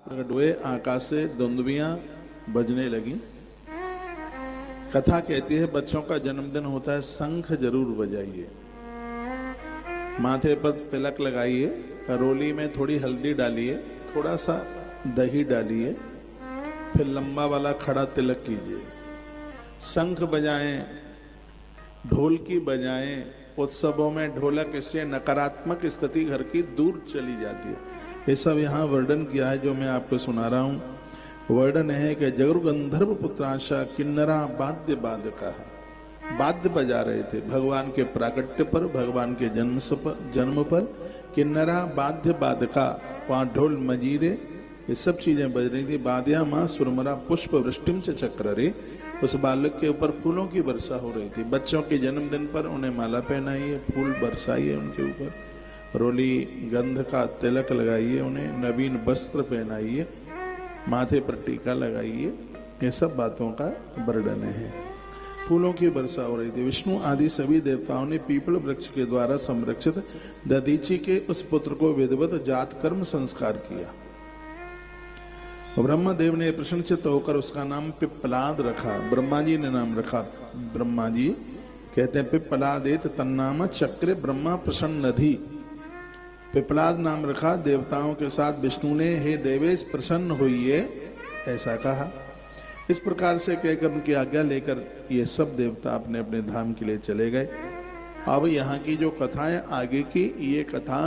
प्रकट हुए, आकाश से दुंदुभियां बजने लगी। कथा कहती है बच्चों का जन्मदिन होता है, शंख जरूर बजाइए, माथे पर तिलक लगाइए, रोली में थोड़ी हल्दी डालिए, थोड़ा सा दही डालिए, फिर लंबा वाला खड़ा तिलक कीजिए, शंख बजाएं, ढोलकी बजाएं। उत्सवों में ढोलक इससे नकारात्मक स्थिति घर की दूर चली जाती है। ये सब यहाँ वर्णन किया है जो मैं आपको सुना रहा हूँ। वर्णन है कि जगरु गंधर्व पुत्रांशा किन्नरा वाद्य बाधका, वाद्य बजा रहे थे भगवान के प्राकट्य पर, भगवान के जन्म पर किन्नरा वाद्य बाधका, वहाँ ढोल मजीरे ये सब चीजें बज रही थी। बाद्या माँ सुरमरा पुष्प वृष्टिम च चक्ररे, उस बालक के ऊपर फूलों की वर्षा हो रही थी। बच्चों के जन्मदिन पर उन्हें माला पहनाइए, फूल बरसाइए उनके ऊपर, रोली गंध का तिलक लगाइए, उन्हें नवीन वस्त्र पहनाइए, माथे पर टीका लगाइए। ये सब बातों का वर्णन है। फूलों की वर्षा हो रही थी। विष्णु आदि सभी देवताओं ने पीपल वृक्ष के द्वारा संरक्षित दधीची के उस पुत्र को विधिवत जात कर्म संस्कार किया। ब्रह्मदेव ने प्रसन्नचित्त होकर उसका नाम पिप्पलाद रखा। ब्रह्मा जी ने नाम रखा। ब्रह्मा जी कहते हैं पिप्पलादेत तन्नाम चक्र ब्रह्मा प्रसन्नधि। पिप्पलाद नाम रखा। देवताओं के साथ विष्णु ने हे देवेश प्रसन्न होइए ऐसा कहा। इस प्रकार से कहकर उनकी आज्ञा लेकर ये सब देवता अपने अपने धाम के लिए चले गए। अब यहाँ की जो कथा है आगे की, ये कथा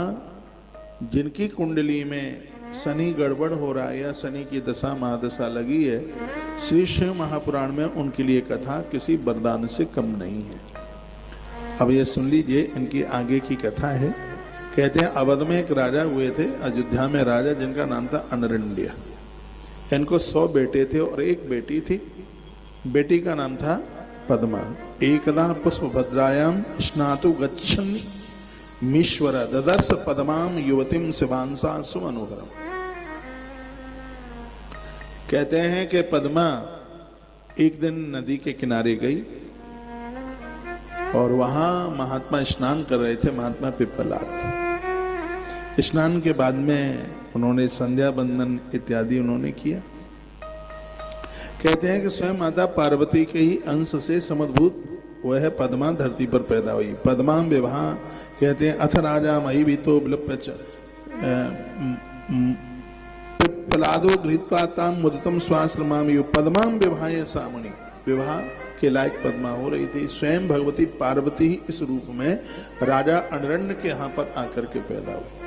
जिनकी कुंडली में शनि गड़बड़ हो रहा है या शनि की दशा महादशा लगी है, श्री शिव महापुराण में उनके लिए कथा किसी वरदान से कम नहीं है। अब ये सुन लीजिए, इनकी आगे की कथा है। कहते हैं अवध में एक राजा हुए थे, अयोध्या में राजा जिनका नाम था अनरण्य। इनको 100 बेटे थे और एक बेटी थी। बेटी का नाम था पद्मा। एकदा पुष्पभद्रायाम स्नातु गच्छन् मीश्वर ददर्श पद्माम युवतीम शिवांसा सुमनोहरम। कहते हैं कि पद्मा एक दिन नदी के किनारे गई और वहां महात्मा स्नान कर रहे थे, महात्मा पिप्पलाद। स्नान के बाद में उन्होंने संध्या बंदन इत्यादि उन्होंने किया। कहते हैं कि स्वयं माता पार्वती के ही अंश से समुद्भूत वह पद्मा धरती पर पैदा हुई। पद्मा विवाह कहते हैं अथ राजा मई भी तो पिप्पलादो गृहीत्वा मुदितम स्वाश्रमामि पद्माम विवाह सामणि। विवाह के लायक पद्मा हो रही थी। स्वयं भगवती पार्वती ही इस रूप में राजा अनरण्य के यहाँ पर आकर के पैदा हुई।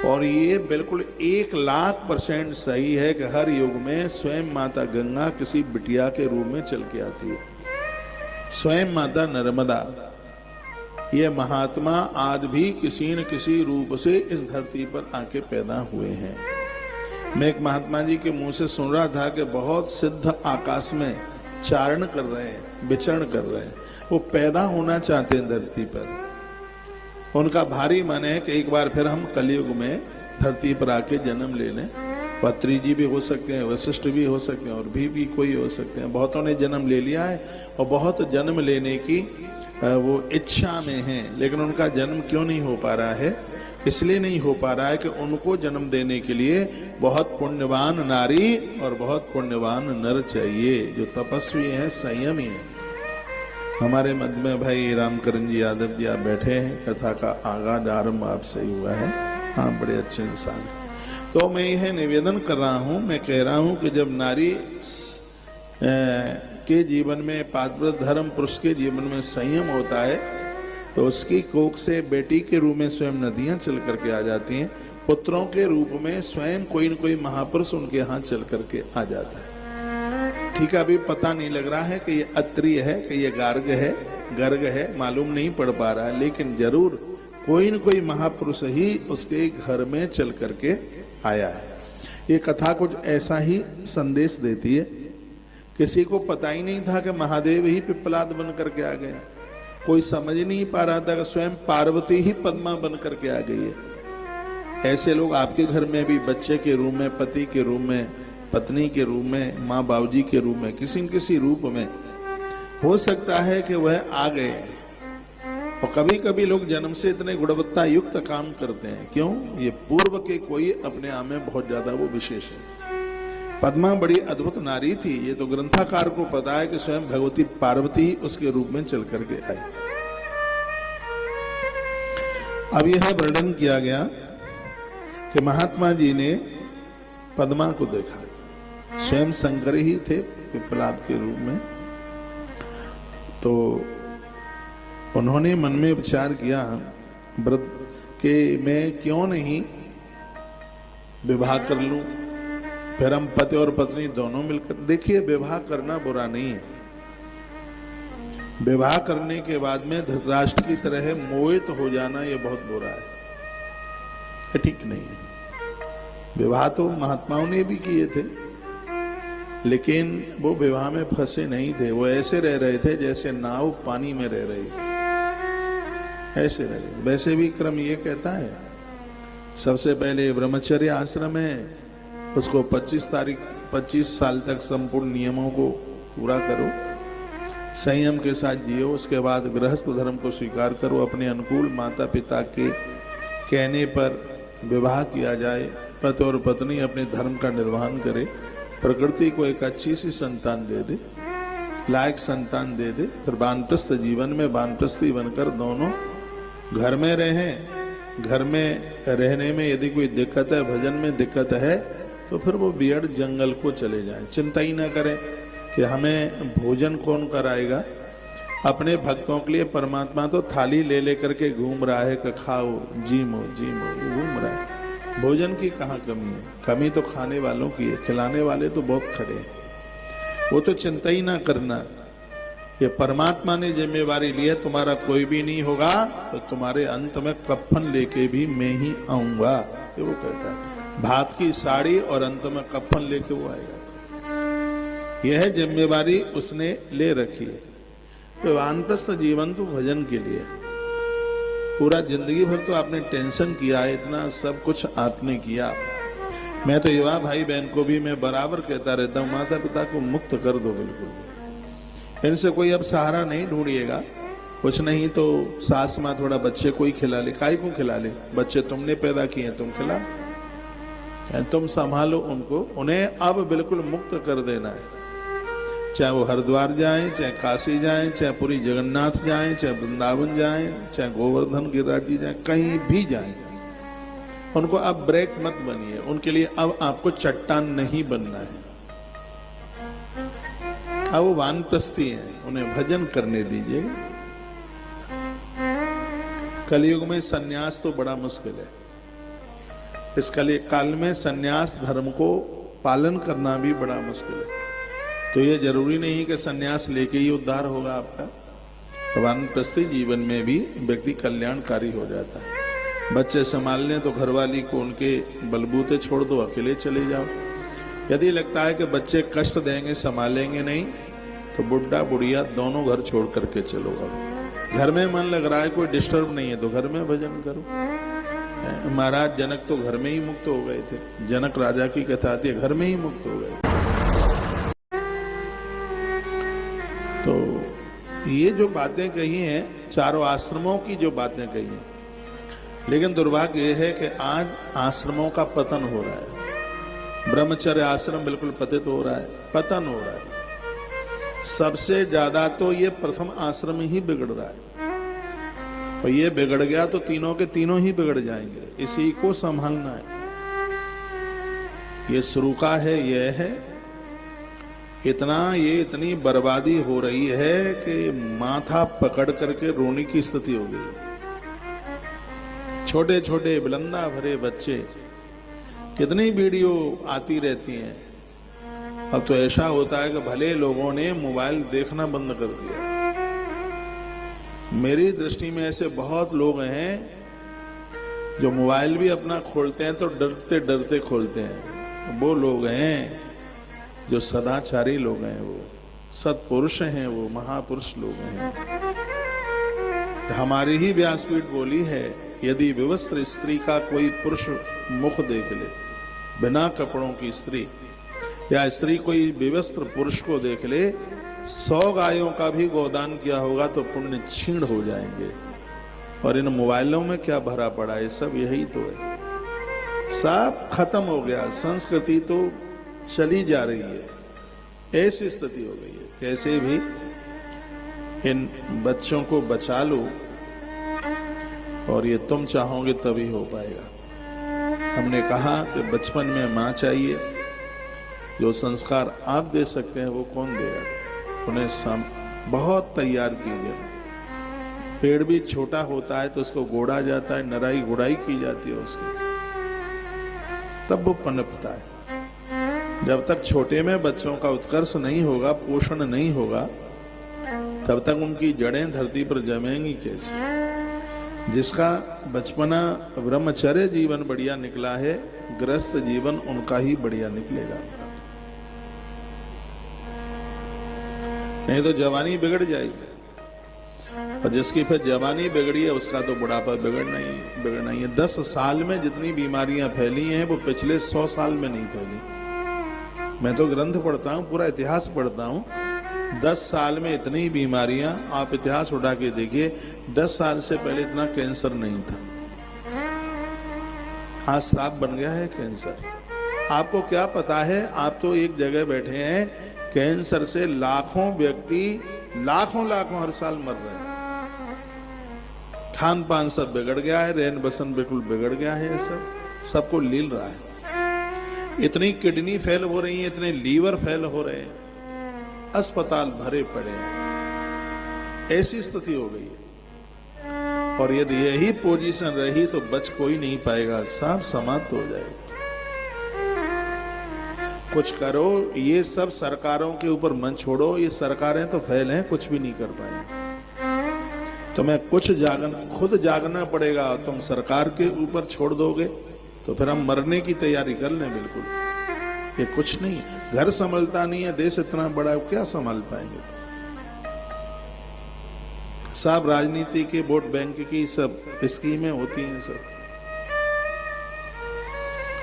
और ये बिल्कुल 1,00,000% सही है कि हर युग में स्वयं माता गंगा किसी बिटिया के रूप में चल के आती है। स्वयं माता नर्मदा, ये महात्मा आज भी किसी न किसी रूप से इस धरती पर आके पैदा हुए हैं। मैं एक महात्मा जी के मुंह से सुन रहा था कि बहुत सिद्ध आकाश में चारण कर रहे हैं, विचरण कर रहे हैं। वो पैदा होना चाहते हैं धरती पर। उनका भारी मन है कि एक बार फिर हम कलयुग में धरती पर आके जन्म ले लें। पत्री जी भी हो सकते हैं, वशिष्ठ भी हो सकते हैं, और भी कोई हो सकते हैं। बहुतों ने जन्म ले लिया है और बहुत जन्म लेने की वो इच्छा में हैं, लेकिन उनका जन्म क्यों नहीं हो पा रहा है? इसलिए नहीं हो पा रहा है कि उनको जन्म देने के लिए बहुत पुण्यवान नारी और बहुत पुण्यवान नर चाहिए, जो तपस्वी हैं, संयमी हैं। हमारे मध्य में भाई रामकरण जी यादव जी आप बैठे हैं, कथा का आगाज आरंभ आपसे ही हुआ है। हाँ, बड़े अच्छे इंसान हैं। तो मैं यह निवेदन कर रहा हूँ, मैं कह रहा हूँ कि जब नारी के जीवन में, पातिव्रत धर्म पुरुष के जीवन में संयम होता है, तो उसकी कोख से बेटी के रूप में स्वयं नदियां चल करके आ जाती हैं। पुत्रों के रूप में स्वयं कोई न कोई महापुरुष उनके यहाँ चल करके आ जाता है। ठीक है, अभी पता नहीं लग रहा है कि ये अत्रि है कि ये गर्ग है, मालूम नहीं पड़ पा रहा है, लेकिन जरूर कोई न कोई महापुरुष ही उसके घर में चल करके आया है। ये कथा कुछ ऐसा ही संदेश देती है। किसी को पता ही नहीं था कि महादेव ही पिप्पलाद बन करके आ गया। कोई समझ नहीं पा रहा था कि स्वयं पार्वती ही पद्मा बन करके आ गई है। ऐसे लोग आपके घर में भी बच्चे के रूप में, पति के रूप में, पत्नी के रूप में, माँ बाबूजी के रूप में, किसी न किसी रूप में हो सकता है कि वह आ गए। और कभी कभी लोग जन्म से इतने गुणवत्ता युक्त काम करते हैं, क्यों? ये पूर्व के कोई अपने आप में बहुत ज्यादा वो विशेष है। पद्मा बड़ी अद्भुत नारी थी, ये तो ग्रंथकार को पता है कि स्वयं भगवती पार्वती ही उसके रूप में चल करके आई। अब यह वर्णन किया गया कि महात्मा जी ने पद्मा को देखा, स्वयं शंकर ही थे पिप्पलाद के रूप में। तो उन्होंने मन में विचार किया व्रत के मैं क्यों नहीं विवाह कर लूं, फिर हम पति और पत्नी दोनों मिलकर। देखिए, विवाह करना बुरा नहीं है, विवाह करने के बाद में धृतराष्ट्र की तरह मोहित हो जाना ये बहुत बुरा है, ये ठीक नहीं है। विवाह तो महात्माओं ने भी किए थे, लेकिन वो विवाह में फंसे नहीं थे, वो ऐसे रह रहे थे जैसे नाव पानी में रह रही थी, ऐसे रह रहे। वैसे भी क्रम ये कहता है सबसे पहले ब्रह्मचर्य आश्रम है, उसको 25 साल तक संपूर्ण नियमों को पूरा करो, संयम के साथ जियो, उसके बाद गृहस्थ धर्म को स्वीकार करो, अपने अनुकूल माता पिता के कहने पर विवाह किया जाए, पति और पत्नी अपने धर्म का निर्वहन करे, प्रकृति को एक अच्छी सी संतान दे दे, लायक संतान दे दे, फिर वानप्रस्थ जीवन में वानप्रस्थी बनकर दोनों घर में रहें। घर में रहने में यदि कोई दिक्कत है, भजन में दिक्कत है, तो फिर वो बियड़ जंगल को चले जाएं। चिंता ही ना करें कि हमें भोजन कौन कराएगा। अपने भक्तों के लिए परमात्मा तो थाली ले लेकर के घूम रहा है कि खाओ जीमो घूम रहा है। भोजन की कहाँ कमी है? कमी तो खाने वालों की है, खिलाने वाले तो बहुत खड़े हैं, वो तो चिंता ही ना करना। ये परमात्मा ने जिम्मेवारी ली है, तुम्हारा कोई भी नहीं होगा तो तुम्हारे अंत में कफन लेके भी मैं ही आऊंगा, ये वो कहता है। भात की साड़ी और अंत में कफन लेके वो आएगा, यह जिम्मेवारी उसने ले रखी है। तो वानप्रस्थ जीवन तो भजन के लिए, पूरा जिंदगी भर तो आपने टेंशन किया है, इतना सब कुछ आपने किया। मैं तो युवा भाई बहन को भी मैं बराबर कहता रहता हूँ, माता पिता को मुक्त कर दो बिल्कुल, इनसे कोई अब सहारा नहीं ढूंढिएगा। कुछ नहीं तो सास माँ थोड़ा बच्चे को ही खिला ले, काय को खिला ले, बच्चे तुमने पैदा किए तुम खिला, तुम संभालो उनको, उन्हें अब बिल्कुल मुक्त कर देना है। चाहे वो हरिद्वार जाएं, चाहे काशी जाएं, चाहे पूरी जगन्नाथ जाएं, चाहे वृंदावन जाएं, चाहे गोवर्धन गिरिराज जी जाएं, कहीं भी जाएं, उनको अब ब्रेक मत बनिए। उनके लिए अब आपको चट्टान नहीं बनना है। अब वो वानप्रस्थी हैं, उन्हें भजन करने दीजिएगा। कलयुग में सन्यास तो बड़ा मुश्किल है। इस कलि काल में सन्यास धर्म को पालन करना भी बड़ा मुश्किल है। तो ये जरूरी नहीं कि सन्यास लेके ही उद्धार होगा आपका। वानप्रस्थी जीवन में भी व्यक्ति कल्याणकारी हो जाता है। बच्चे संभालने तो घरवाली को उनके बलबूते छोड़ दो, अकेले चले जाओ। यदि लगता है कि बच्चे कष्ट देंगे, संभालेंगे नहीं, तो बुढ़ा बुढ़िया दोनों घर छोड़ करके चलो। अब घर में मन लग रहा है, कोई डिस्टर्ब नहीं है, तो घर में भजन करो। महाराज जनक तो घर में ही मुक्त हो गए थे। जनक राजा की कथा आती है, घर में ही मुक्त हो गए। तो ये जो बातें कही हैं, चारों आश्रमों की जो बातें कही हैं, लेकिन दुर्भाग्य यह है कि आज आश्रमों का पतन हो रहा है। ब्रह्मचर्य आश्रम बिल्कुल पतित हो रहा है, पतन हो रहा है। सबसे ज्यादा तो ये प्रथम आश्रम ही बिगड़ रहा है, और ये बिगड़ गया तो तीनों के तीनों ही बिगड़ जाएंगे। इसी को संभालना है। ये शुरू का है, ये है ये इतनी बर्बादी हो रही है कि माथा पकड़ करके रोने की स्थिति हो गई। छोटे छोटे बिलंदा भरे बच्चे, कितनी वीडियो आती रहती हैं। अब तो ऐसा होता है कि भले लोगों ने मोबाइल देखना बंद कर दिया। मेरी दृष्टि में ऐसे बहुत लोग हैं जो मोबाइल भी अपना खोलते हैं तो डरते डरते खोलते हैं। वो लोग हैं जो सदाचारी लोग हैं, वो सत्पुरुष हैं, वो महापुरुष लोग हैं। हमारी ही व्यासपीठ बोली है, यदि विवस्त्र स्त्री का कोई पुरुष मुख देख ले, बिना कपड़ों की स्त्री, या स्त्री कोई विवस्त्र पुरुष को देख ले, 100 गायों का भी गोदान किया होगा तो पुण्य क्षीण हो जाएंगे। और इन मोबाइलों में क्या भरा पड़ा है, सब यही तो है। सब खत्म हो गया, संस्कृति तो चली जा रही है, ऐसी स्थिति हो गई है। कैसे भी इन बच्चों को बचा लो, और ये तुम चाहोगे तभी हो पाएगा। हमने कहा कि बचपन में माँ चाहिए, जो संस्कार आप दे सकते हैं वो कौन देगा? उन्हें बहुत तैयार कीजिए। पेड़ भी छोटा होता है तो उसको गोड़ा जाता है, नराई गुड़ाई की जाती है उसकी, तब वो पनपता है। जब तक छोटे में बच्चों का उत्कर्ष नहीं होगा, पोषण नहीं होगा, तब तक उनकी जड़ें धरती पर जमेंगी कैसे? जिसका बचपना ब्रह्मचर्य जीवन बढ़िया निकला है, गृहस्थ जीवन उनका ही बढ़िया निकलेगा उनका। नहीं तो जवानी बिगड़ जाएगी, और जिसकी फिर जवानी बिगड़ी है उसका तो बुढ़ापा बिगड़ना ही है। 10 साल में जितनी बीमारियां फैली हैं वो पिछले 100 साल में नहीं फैली। मैं तो ग्रंथ पढ़ता हूँ, पूरा इतिहास पढ़ता हूँ। 10 साल में इतनी बीमारियां, आप इतिहास उठा के देखिए, 10 साल से पहले इतना कैंसर नहीं था। आज श्राप बन गया है कैंसर। आपको क्या पता है? आप तो एक जगह बैठे हैं, कैंसर से लाखों व्यक्ति लाखों हर साल मर रहे हैं। खान पान सब बिगड़ गया है, रहन बसन बिल्कुल बिगड़ गया है, सबको लील रहा है। इतनी किडनी फेल हो रही है, इतने लीवर फेल हो रहे हैं, अस्पताल भरे पड़े हैं, ऐसी स्थिति हो गई है। और यदि यही पोजीशन रही तो बच कोई नहीं पाएगा, सब समाप्त हो जाएगा। कुछ करो, ये सब सरकारों के ऊपर मन छोड़ो। ये सरकारें तो फेल हैं, कुछ भी नहीं कर पाएंगे। तुम्हें खुद जागना पड़ेगा। तुम सरकार के ऊपर छोड़ दोगे तो फिर हम मरने की तैयारी कर लें। बिल्कुल ये कुछ नहीं, घर संभलता नहीं है, देश इतना बड़ा है, क्या संभाल पाएंगे? सब राजनीति के, वोट बैंक की सब स्कीमें होती हैं सब।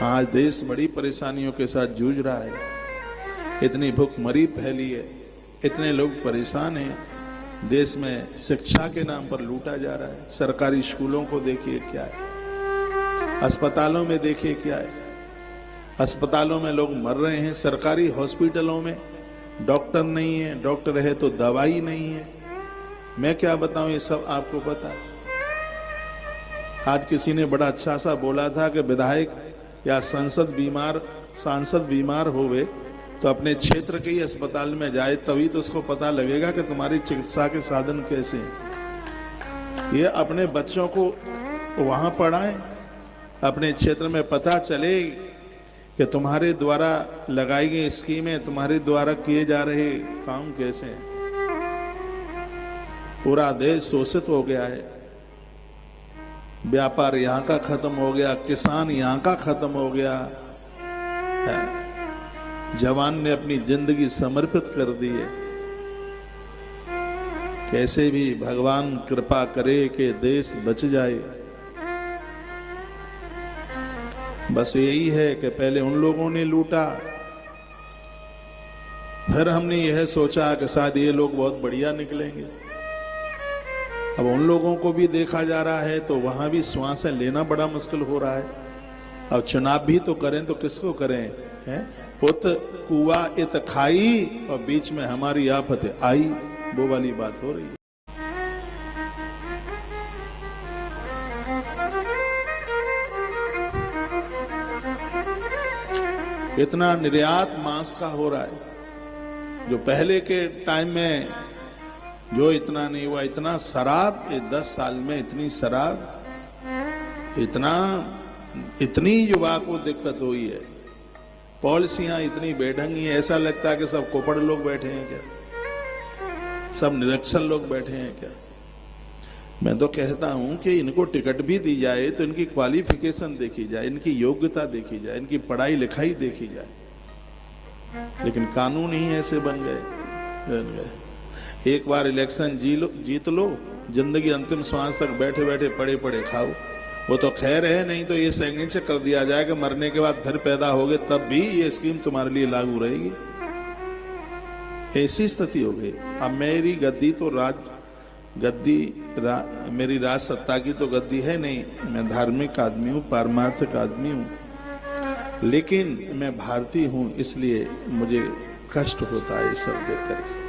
आज देश बड़ी परेशानियों के साथ जूझ रहा है। इतनी भूखमरी फैली है, इतने लोग परेशान हैं। देश में शिक्षा के नाम पर लूटा जा रहा है। सरकारी स्कूलों को देखिए क्या है, अस्पतालों में देखिए क्या है। अस्पतालों में लोग मर रहे हैं, सरकारी हॉस्पिटलों में डॉक्टर नहीं है, डॉक्टर है तो दवाई नहीं है। मैं क्या बताऊं, ये सब आपको पता है। आज किसी ने बड़ा अच्छा सा बोला था कि विधायक या सांसद बीमार होवे तो अपने क्षेत्र के ही अस्पताल में जाए, तभी तो उसको पता लगेगा कि तुम्हारी चिकित्सा के साधन कैसे हैं। ये अपने बच्चों को वहां पढ़ाएं, अपने क्षेत्र में पता चले कि तुम्हारे द्वारा लगाई गई स्कीमें, तुम्हारे द्वारा किए जा रहे काम कैसे हैं। पूरा देश शोषित हो गया है। व्यापार यहाँ का खत्म हो गया, किसान यहाँ का खत्म हो गया है। जवान ने अपनी जिंदगी समर्पित कर दी है। कैसे भी भगवान कृपा करे कि देश बच जाए। बस यही है कि पहले उन लोगों ने लूटा, फिर हमने यह सोचा कि शायद ये लोग बहुत बढ़िया निकलेंगे। अब उन लोगों को भी देखा जा रहा है तो वहां भी श्वासें लेना बड़ा मुश्किल हो रहा है। अब चुनाव भी तो करें तो किसको करें हैं? उत कुआ इत खाई और बीच में हमारी आफत आई, वो वाली बात हो रही है। इतना निर्यात मांस का हो रहा है जो पहले के टाइम में जो इतना नहीं हुआ। इतना शराब, 10 साल में इतनी शराब, इतनी युवा को दिक्कत हुई है। पॉलिसियां इतनी बेढंगी है, ऐसा लगता है कि सब कोपड़ लोग बैठे हैं क्या, सब निरक्षर लोग बैठे हैं क्या। मैं तो कहता हूं कि इनको टिकट भी दी जाए तो इनकी क्वालिफिकेशन देखी जाए, इनकी योग्यता देखी जाए, इनकी पढ़ाई लिखाई देखी जाए। लेकिन कानून ही ऐसे बन गए। एक बार इलेक्शन जीत लो, जिंदगी अंतिम श्वास तक बैठे बैठे पड़े पड़े खाओ। वो तो खैर है, नहीं तो ये सिग्नेचर कर दिया जाए कि मरने के बाद फिर पैदा होगे तब भी ये स्कीम तुम्हारे लिए लागू रहेगी। ऐसी स्थिति हो गई। अब मेरी गद्दी तो गद्दी मेरी राज सत्ता की तो गद्दी है नहीं, मैं धार्मिक आदमी हूँ, पारमार्थिक आदमी हूँ, लेकिन मैं भारतीय हूँ, इसलिए मुझे कष्ट होता है ये सब देख करके।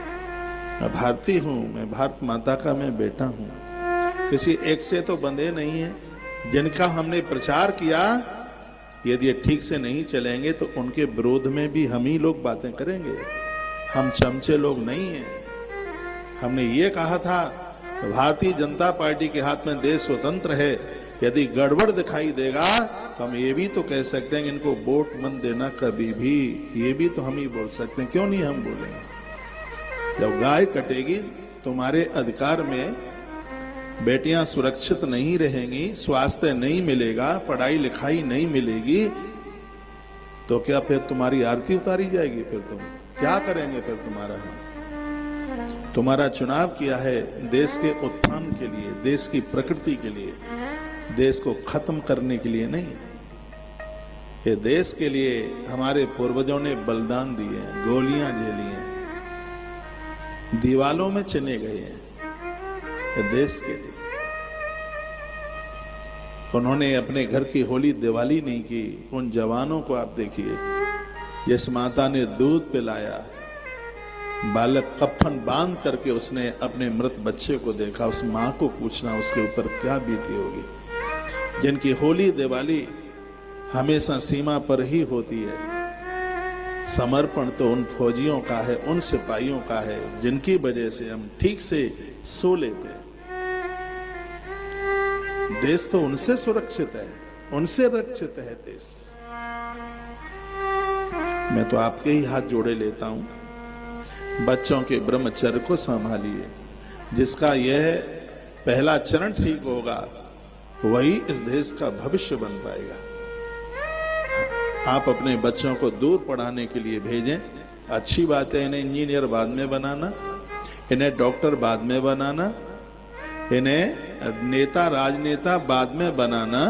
मैं भारतीय हूँ, मैं भारत माता का मैं बेटा हूँ, किसी एक से तो बंधे नहीं है। जिनका हमने प्रचार किया, यदि ये ठीक से नहीं चलेंगे तो उनके विरोध में भी हम ही लोग बातें करेंगे। हम चमचे लोग नहीं हैं। हमने ये कहा था तो भारतीय जनता पार्टी के हाथ में देश स्वतंत्र है, यदि गड़बड़ दिखाई देगा तो हम ये भी तो कह सकते हैं कि इनको वोट मत देना कभी भी, ये भी तो हम ही बोल सकते हैं। क्यों नहीं हम बोलेंगे? जब गाय कटेगी, तुम्हारे अधिकार में बेटियां सुरक्षित नहीं रहेंगी, स्वास्थ्य नहीं मिलेगा, पढ़ाई लिखाई नहीं मिलेगी, तो क्या फिर तुम्हारी आरती उतारी जाएगी? फिर तुम क्या करेंगे? फिर तुम्हारा चुनाव किया है देश के उत्थान के लिए, देश की प्रकृति के लिए, देश को खत्म करने के लिए नहीं। ये देश के लिए हमारे पूर्वजों ने बलिदान दिए हैं, गोलियां झेली हैं, दीवालों में चने गए हैं देश के लिए। उन्होंने अपने घर की होली दिवाली नहीं की। उन जवानों को आप देखिए, जिस माता ने दूध पिलाया, बालक कफन बांध करके उसने अपने मृत बच्चे को देखा, उस मां को पूछना उसके ऊपर क्या बीती होगी। जिनकी होली दिवाली हमेशा सीमा पर ही होती है। समर्पण तो उन फौजियों का है, उन सिपाहियों का है, जिनकी वजह से हम ठीक से सो लेते हैं। देश तो उनसे सुरक्षित है, उनसे रक्षित है देश। मैं तो आपके ही हाथ जोड़े लेता हूं, बच्चों के ब्रह्मचर्य को संभालिए। जिसका यह पहला चरण ठीक होगा, वही इस देश का भविष्य बन पाएगा। आप अपने बच्चों को दूर पढ़ाने के लिए भेजें, अच्छी बात है। इन्हें इंजीनियर बाद में बनाना, इन्हें डॉक्टर बाद में बनाना, इन्हें नेता राजनेता बाद में बनाना,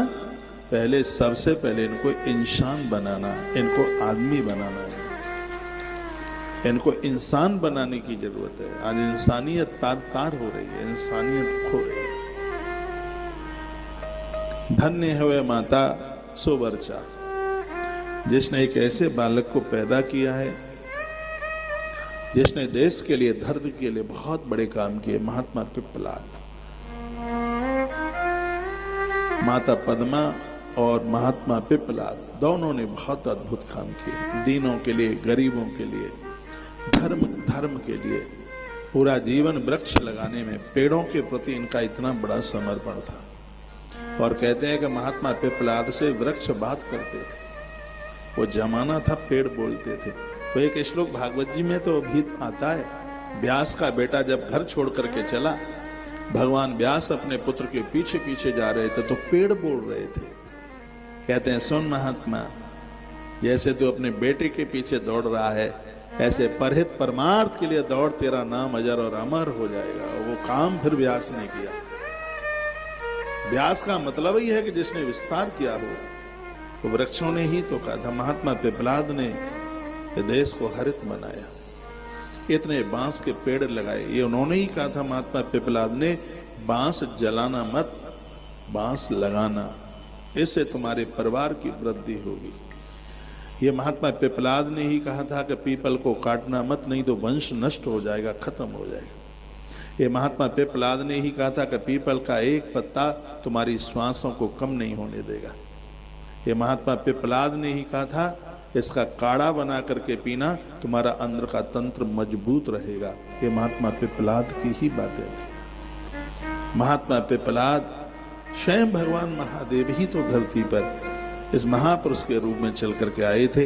पहले सबसे पहले इनको इंसान बनाना, इनको आदमी बनाना है, इनको इंसान बनाने की जरूरत है। आज इंसानियत तार तार हो रही है, इंसानियत खो रही है। धन्य है वह माता सुवर्चा जिसने एक ऐसे बालक को पैदा किया है, जिसने देश के लिए, धरती के लिए बहुत बड़े काम किए। महात्मा पिप्पलाद, माता पद्मा और महात्मा पिप्पलाद दोनों ने बहुत अद्भुत काम किए। दीनों के लिए, गरीबों के लिए, धर्म के लिए पूरा जीवन वृक्ष लगाने में, पेड़ों के प्रति इनका इतना बड़ा समर्पण था। और कहते हैं कि महात्मा पिप्पलाद से वृक्ष बात करते थे। वो जमाना था पेड़ बोलते थे। तो एक श्लोक भागवत जी में तो भी आता है, व्यास का बेटा जब घर छोड़ करके चला, भगवान व्यास अपने पुत्र के पीछे पीछे जा रहे थे तो पेड़ बोल रहे थे। कहते हैं, सुन महात्मा, जैसे तू अपने बेटे के पीछे दौड़ रहा है, ऐसे परहित परमार्थ के लिए दौड़, तेरा नाम अजर और अमर हो जाएगा। और वो काम फिर व्यास ने किया। व्यास का मतलब ही है कि जिसने विस्तार किया हो, तो वृक्षों ने ही तो कहा था। महात्मा पिप्पलाद ने देश को हरित बनाया, इतने बांस के पेड़ लगाए। ये उन्होंने ही कहा था, महात्मा पिप्पलाद ने, बांस जलाना मत, बांस लगाना, इससे तुम्हारे परिवार की वृद्धि होगी। ये महात्मा पिप्पलाद ने ही कहा था कि पीपल को काटना मत, नहीं तो वंश नष्ट हो जाएगा, खत्म हो जाएगा। ये महात्मा पिप्पलाद ने ही कहा था कि पीपल का एक पत्ता तुम्हारी श्वासों को कम नहीं होने देगा। ये महात्मा पिप्पलाद ने ही कहा था, इसका काढ़ा बना करके पीना, तुम्हारा अंदर का तंत्र मजबूत रहेगा। ये महात्मा पिप्पलाद की ही बातें थी। महात्मा पिप्पलाद स्वयं भगवान महादेव ही तो धरती पर इस महापुरुष के रूप में चल करके आए थे।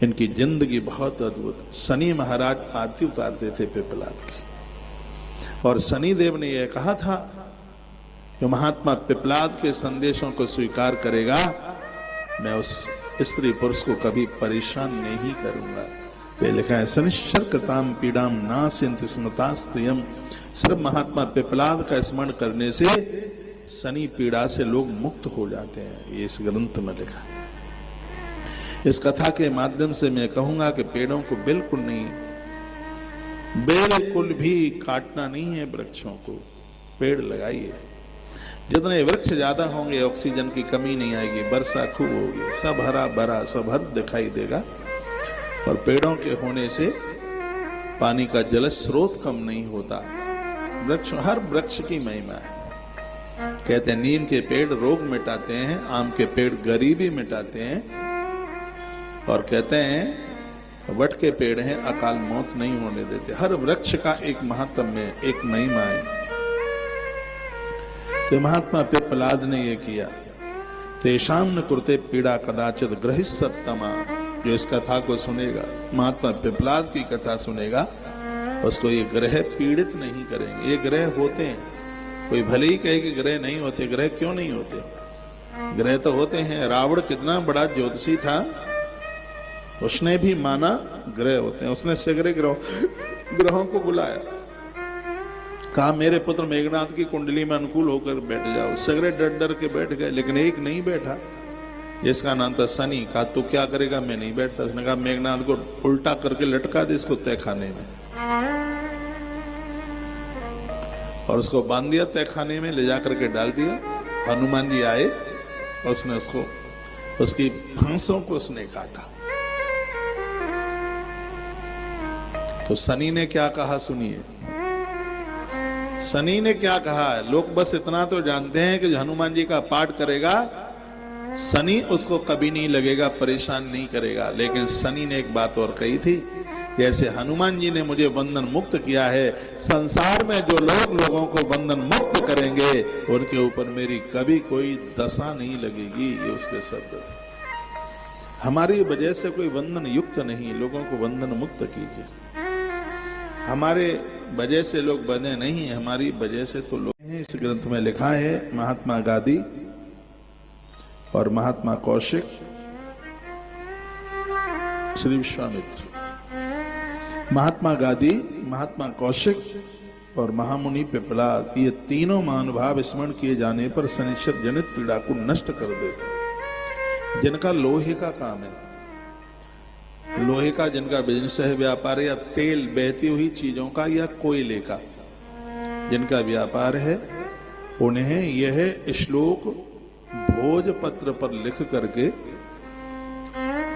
इनकी जिंदगी बहुत अद्भुत। शनि महाराज आरती उतारते थे पिप्पलाद की, और शनिदेव ने यह कहा था कि महात्मा पिप्पलाद के संदेशों को स्वीकार करेगा, मैं उस स्त्री पुरुष को कभी परेशान नहीं करूंगा। ये लिखा है, शनिश्चर कृताम पीड़ाम नास्यन्ति स्मृतास्त्रियम। सिर्फ महात्मा पिप्पलाद का स्मरण करने से शनि पीड़ा से लोग मुक्त हो जाते हैं। ये इस ग्रंथ में लिखा है। इस कथा के माध्यम से मैं कहूंगा कि पेड़ों को बिल्कुल भी काटना नहीं है, वृक्षों को पेड़ लगाइए। जितने वृक्ष ज्यादा होंगे ऑक्सीजन की कमी नहीं आएगी, वर्षा खूब होगी, सब हरा भरा सब हद दिखाई देगा। और पेड़ों के होने से पानी का जल स्रोत कम नहीं होता। वृक्ष, हर वृक्ष की महिमा है। कहते हैं नीम के पेड़ रोग मिटाते हैं, आम के पेड़ गरीबी मिटाते हैं, और कहते हैं वट के पेड़ हैं अकाल मौत नहीं होने देते। हर वृक्ष का एक महात्म्य है, एक महिमा है। तो महात्मा पिप्पलाद ने ये किया। तेषाम न कुरुते पीड़ा कदाचित ग्रहित सत्तमा। जो इस कथा को सुनेगा, महात्मा पिप्पलाद की कथा सुनेगा, उसको ये ग्रह पीड़ित नहीं करेंगे। ये ग्रह होते हैं, कोई भले ही कहे कि ग्रह नहीं होते। ग्रह क्यों नहीं होते? ग्रह तो होते हैं। रावण कितना बड़ा ज्योतिषी था, उसने भी माना ग्रह होते हैं। उसने सगरे ग्रहों को बुलाया, कहा मेरे पुत्र मेघनाथ की कुंडली में अनुकूल होकर बैठ जाओ। सगरे डर डर के बैठ गए, लेकिन एक नहीं बैठा, जिसका नाम था शनि। कहा तू क्या करेगा? मैं नहीं बैठता। उसने कहा मेघनाथ को उल्टा करके लटका दे इसको तहखाने में, और उसको बांध दिया तहखाने में, ले जाकर के डाल दिया। हनुमान जी आए, उसने उसको, उसकी फांसों को उसने काटा। तो शनि ने क्या कहा सुनिए। शनि ने क्या कहा? लोग बस इतना तो जानते हैं कि जो हनुमान जी का पाठ करेगा शनि उसको कभी नहीं लगेगा, परेशान नहीं करेगा। लेकिन शनि ने एक बात और कही थी, जैसे हनुमान जी ने मुझे बंधन मुक्त किया है, संसार में जो लोग लोगों को बंधन मुक्त करेंगे उनके ऊपर मेरी कभी कोई दशा नहीं लगेगी। ये उसके शब्द। हमारी वजह से कोई बंधन युक्त नहीं, लोगों को बंधन मुक्त कीजिए। हमारे वजह से लोग बंधे नहीं, हमारी वजह से तो लोग हैं। इस ग्रंथ में लिखा है महात्मा गांधी और महात्मा कौशिक, श्री विश्वामित्र, महात्मा गांधी, महात्मा कौशिक और महामुनि पिप्पलाद, ये तीनों महानुभाव स्मरण किए जाने पर शनिश्चर जनित पीड़ा को नष्ट कर देते। जिनका लोहे का काम है, लोहे का जिनका बिजनेस है, व्यापार है, या तेल बहती हुई चीजों का या कोयले का जिनका व्यापार है, उन्हें यह श्लोक भोजपत्र पर लिख करके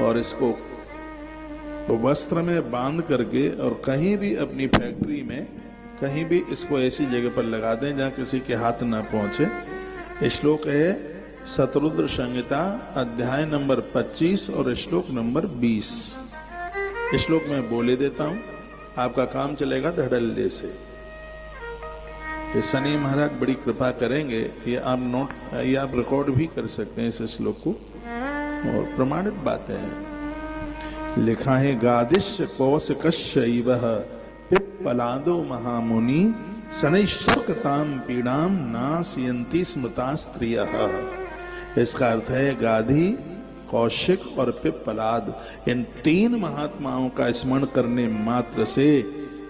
और इसको वस्त्र में बांध करके और कहीं भी अपनी फैक्ट्री में कहीं भी इसको ऐसी जगह पर लगा दें जहां किसी के हाथ ना पहुंचे। श्लोक है शतरुद्र संहिता अध्याय नंबर 25 और श्लोक नंबर 20। श्लोक में बोले देता हूं, आपका काम चलेगा धड़ल्ले से। ये शनि महाराज बड़ी कृपा करेंगे। ये आप रिकॉर्ड भी कर सकते हैं इस श्लोक को, और प्रमाणित बातें हैं। लिखा है गादिश्य कौशिकश्चैव पिप्पलादो महामुनि शनैश्चर्कतां पीड़ां नाशयन्ति स्मृता स्त्रियः। इसका अर्थ है गाधी, कौशिक और पिप्पलाद, इन तीन महात्माओं का स्मरण करने मात्र से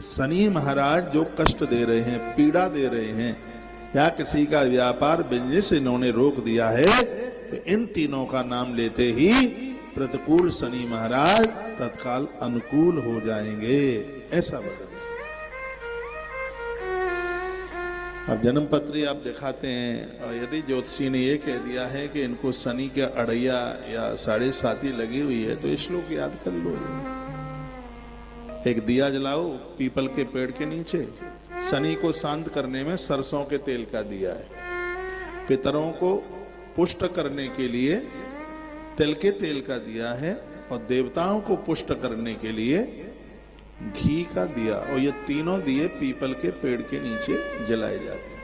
शनि महाराज जो कष्ट दे रहे हैं, पीड़ा दे रहे हैं, या किसी का व्यापार बिजनेस इन्होंने रोक दिया है, तो इन तीनों का नाम लेते ही प्रतिकूल शनि महाराज तत्काल अनुकूल हो जाएंगे। ऐसा बता। अब जन्म पत्री आप दिखाते हैं, और यदि ज्योतिषी ने ये कह दिया है कि इनको शनि के अड़ैया या 7.5 लगी हुई है, तो श्लोक याद कर लो। एक दिया जलाओ पीपल के पेड़ के नीचे, शनि को शांत करने में सरसों के तेल का दिया है। पितरों को पुष्ट करने के लिए तिल के तेल का दिया है, और देवताओं को पुष्ट करने के लिए घी का दिया। और ये तीनों दिए पीपल के पेड़ के नीचे जलाए जाते हैं।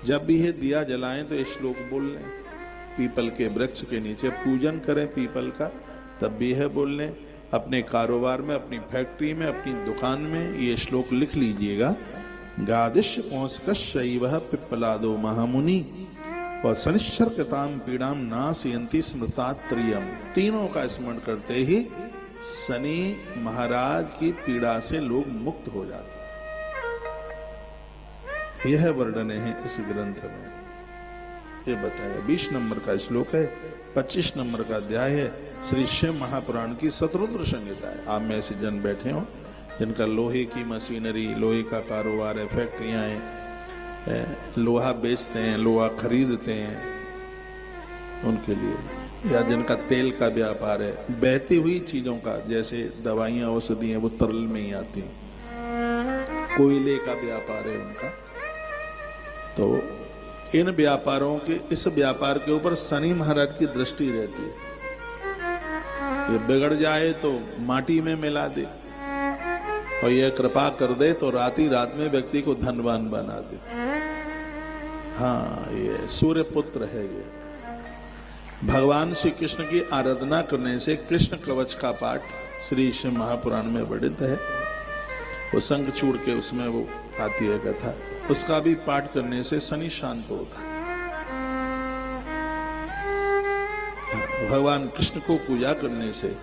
जब भी ये दिया जलाएं तो ये श्लोक बोल लें। पीपल के वृक्ष के नीचे पूजन करें पीपल का, तब भी है बोल लें। अपने कारोबार में, अपनी फैक्ट्री में, अपनी दुकान में ये श्लोक लिख लीजिएगा। गादिश कौशिकश्चैव पिप्पलादो महामुनि और शनिश्चर्कतां पीड़ां नाशयन्ति स्मृता त्रियम्। तीनों का स्मरण करते ही शनि महाराज की पीड़ा से लोग मुक्त हो जाते। यह वर्णन है इस ग्रंथ में, ये बताया। 20 नंबर का श्लोक है, 25 नंबर का अध्याय है, श्री शिव महापुराण की शतरुद्र संहिता है। आप में ऐसे जन बैठे हो जिनका लोहे की मशीनरी, लोहे का कारोबार है, फैक्ट्रियां हैं, लोहा बेचते हैं, लोहा खरीदते हैं, उनके लिए, या जिनका तेल का व्यापार है, बहती हुई चीजों का, जैसे दवाइयाँ औषधि हैं वो तरल में ही आती हैं, कोयले का व्यापार है उनका। तो इन व्यापारों के, इस व्यापार के ऊपर शनि महाराज की दृष्टि रहती है। ये बिगड़ जाए तो माटी में मिला दे, और यह कृपा कर दे तो रात में व्यक्ति को धनवान बना दे। हाँ, ये सूर्य पुत्र है। ये भगवान श्री कृष्ण की आराधना करने से कृष्ण कवच का पाठ श्री शिव महापुराण में वर्णित है। वो शंखचूड़ के उसमें वो आती है कथा, उसका भी पाठ करने से शनि शांत होता है। भगवान कृष्ण को पूजा करने से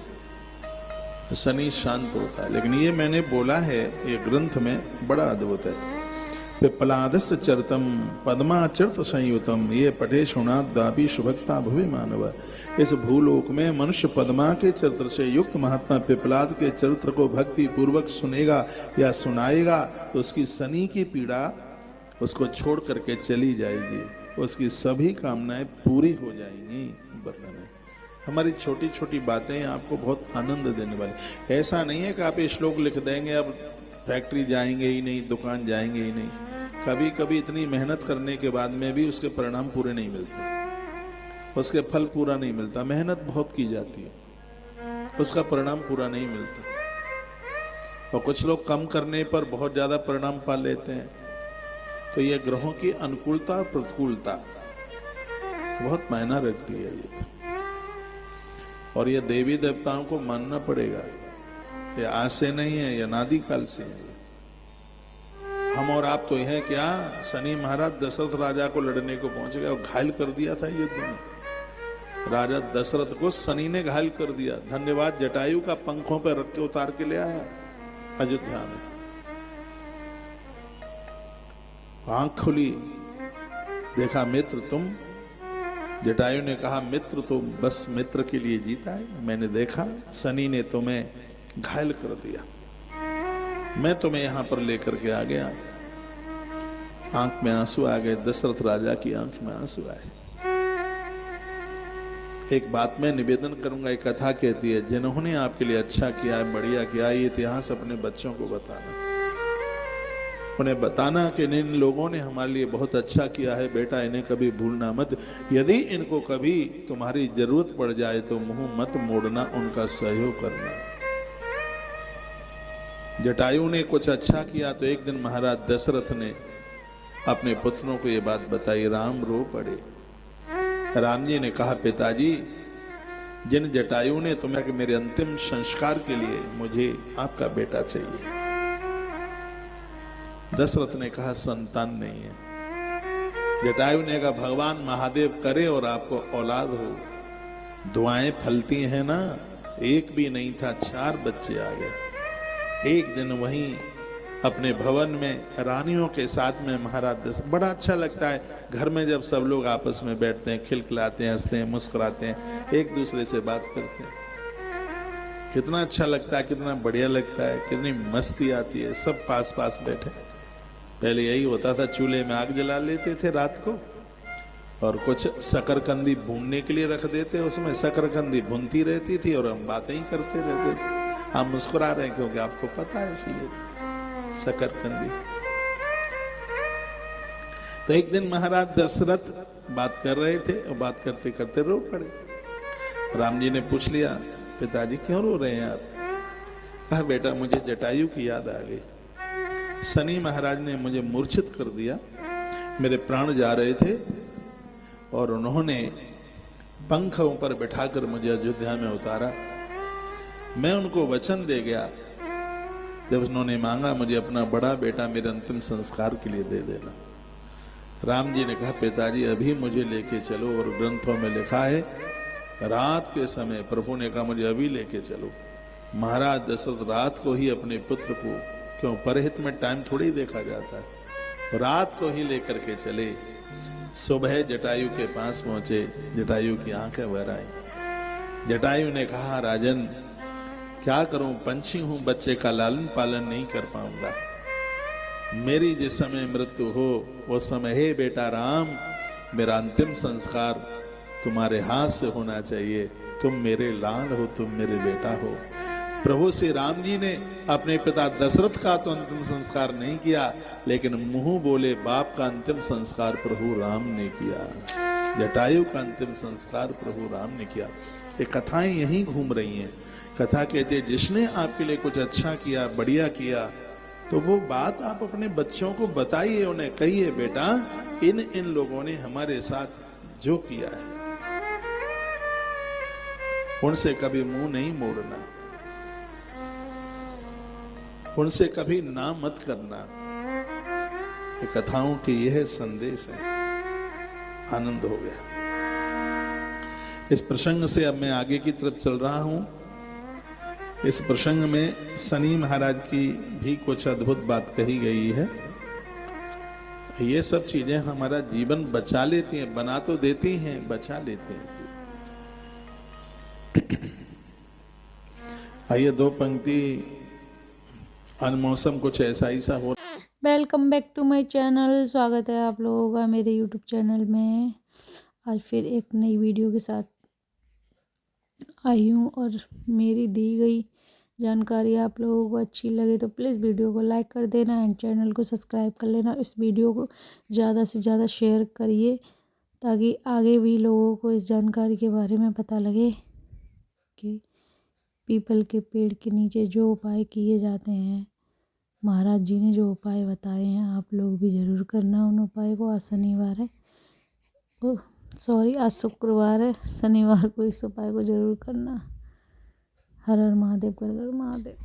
शनि शांत होता है। लेकिन ये मैंने बोला है, ये ग्रंथ में बड़ा अद्भुत है। पिप्पलादस्य चरितम पद्माचरित संयुतम ये पठे शुणाद्वापि शुभक्ता भुवि मानव। इस भूलोक में मनुष्य पद्मा के चरित्र से युक्त महात्मा पिप्पलाद के चरित्र को भक्ति पूर्वक सुनेगा या सुनाएगा तो उसकी शनि की पीड़ा उसको छोड़ करके चली जाएगी, उसकी सभी कामनाएं पूरी हो जाएंगी। वर्णन है। हमारी छोटी छोटी बातें आपको बहुत आनंद देने वाली। ऐसा नहीं है कि आप ये श्लोक लिख देंगे अब फैक्ट्री जाएंगे ही नहीं, दुकान जाएंगे ही नहीं। कभी कभी इतनी मेहनत करने के बाद में भी उसके परिणाम पूरे नहीं मिलते, उसके फल पूरा नहीं मिलता। मेहनत बहुत की जाती है, उसका परिणाम पूरा नहीं मिलता। और कुछ लोग कम करने पर बहुत ज्यादा परिणाम पा लेते हैं। तो ये ग्रहों की अनुकूलता और प्रतिकूलता बहुत मायना रखती है ये। और ये देवी देवताओं को मानना पड़ेगा, ये आज से नहीं है, ये अनादि काल से है। हम और आप तो यह क्या, शनि महाराज दशरथ राजा को लड़ने को पहुंच गए और घायल कर दिया था युद्ध में। राजा दशरथ को शनि ने घायल कर दिया। धन्यवाद जटायु का, पंखों पर रख के उतार के ले आया अयोध्या में। आंख खुली, देखा मित्र तुम। जटायु ने कहा मित्र तो बस मित्र के लिए जीता है, मैंने देखा शनि ने तुम्हें घायल कर दिया, मैं तुम्हें यहां पर लेकर के आ गया। आंख में आंसू आ गए, दशरथ राजा की आंख में आंसू आए। एक बात मैं निवेदन करूंगा, एक कथा कहती है, जिन्होंने आपके लिए अच्छा किया है, बढ़िया किया है, ये इतिहास अपने बच्चों को बताना, उन्हें बताना कि इन लोगों ने हमारे लिए बहुत अच्छा किया है बेटा, इन्हें कभी भूलना मत। यदि इनको कभी तुम्हारी जरूरत पड़ जाए तो मुंह मत मोड़ना, उनका सहयोग करना। जटायु ने कुछ अच्छा किया तो एक दिन महाराज दशरथ ने अपने पुत्रों को ये बात बताई। राम रो पड़े। राम जी ने कहा पिताजी, जिन जटायु ने तुम्हें कि मेरे अंतिम संस्कार के लिए मुझे आपका बेटा चाहिए। दशरथ ने कहा संतान नहीं है। जटायु ने कहा भगवान महादेव करे और आपको औलाद हो। दुआएं फलती हैं ना, एक भी नहीं था, 4 बच्चे आ गए। एक दिन वहीं अपने भवन में रानियों के साथ में महाराज दशरथ, बड़ा अच्छा लगता है घर में जब सब लोग आपस में बैठते हैं, खिलखिलाते हैं, हंसते हैं, मुस्कुराते हैं, एक दूसरे से बात करते हैं। कितना अच्छा लगता है, कितना बढ़िया लगता है, कितनी मस्ती आती है। सब पास पास बैठे। पहले यही होता था, चूल्हे में आग जला लेते थे रात को और कुछ शकरकंदी भूनने के लिए रख देते, उसमें शकरकंदी भूनती रहती थी और हम बातें ही करते रहते थे। हम मुस्कुरा रहे हैं क्योंकि आपको पता है इसलिए। शकरकंदी। तो एक दिन महाराज दशरथ बात कर रहे थे और बात करते करते रो पड़े। राम जी ने पूछ लिया पिताजी क्यों रो रहे हैं आप? कहा बेटा मुझे जटायु की याद आ गई। शनि महाराज ने मुझे मूर्छित कर दिया, मेरे प्राण जा रहे थे और उन्होंने पंखों पर बिठाकर मुझे अयोध्या में उतारा। मैं उनको वचन दे गया, जब उन्होंने मांगा मुझे अपना बड़ा बेटा मेरे अंतिम संस्कार के लिए दे देना। राम जी ने कहा पिताजी अभी मुझे लेके चलो, और ग्रंथों में लिखा है रात के समय प्रभु ने कहा मुझे अभी लेके चलो। महाराज दशरथ रात को ही अपने पुत्र को, क्यों परहित में टाइम थोड़ी देखा जाता है, रात को ही लेकर के चले। सुबह जटायु के पास पहुंचे, जटायु की आंखें भर आई। जटायु ने कहा राजन क्या करूं, पंछी हूं, बच्चे का लालन पालन नहीं कर पाऊंगा। मेरी जिस समय मृत्यु हो वो समय, हे बेटा राम, मेरा अंतिम संस्कार तुम्हारे हाथ से होना चाहिए। तुम मेरे लाल हो, तुम मेरे बेटा हो। प्रभु श्री राम जी ने अपने पिता दशरथ का तो अंतिम संस्कार नहीं किया, लेकिन मुंह बोले बाप का अंतिम संस्कार प्रभु राम ने किया। जटायु का अंतिम संस्कार प्रभु राम ने किया। ये कथाएं यहीं घूम रही हैं। कथा कहते हैं जिसने आपके लिए कुछ अच्छा किया, बढ़िया किया, तो वो बात आप अपने बच्चों को बताइए, उन्हें कहिए बेटा इन लोगों ने हमारे साथ जो किया है, उनसे कभी मुंह नहीं मोड़ना, उनसे कभी ना मत करना। ये कथाओं के यह संदेश है। आनंद हो गया। इस प्रसंग से अब मैं आगे की तरफ चल रहा हूं। इस प्रसंग में शनि महाराज की भी कुछ अद्भुत बात कही गई है। ये सब चीजें हमारा जीवन बचा लेती हैं, बना तो देती हैं, बचा लेते हैं। आइए दो पंक्ति अनमौसम कुछ ऐसा ही सा हो। Welcome back to my channel. स्वागत है आप लोगों का मेरे यूट्यूब चैनल में। आज फिर एक नई वीडियो के साथ आई हूँ और मेरी दी गई जानकारी आप लोगों को अच्छी लगे तो प्लीज़ वीडियो को लाइक कर देना एंड चैनल को सब्सक्राइब कर लेना। इस वीडियो को ज़्यादा से ज़्यादा शेयर करिए ताकि आगे भी लोगों को इस जानकारी के बारे में पता लगे कि पीपल के पेड़ के नीचे जो उपाय किए जाते हैं, महाराज जी ने जो उपाय बताए हैं, आप लोग भी ज़रूर करना उन उपाय को। आज शनिवार है, आज शुक्रवार है, शनिवार को इस उपाय को ज़रूर करना। हर हर महादेव, घर घर महादेव।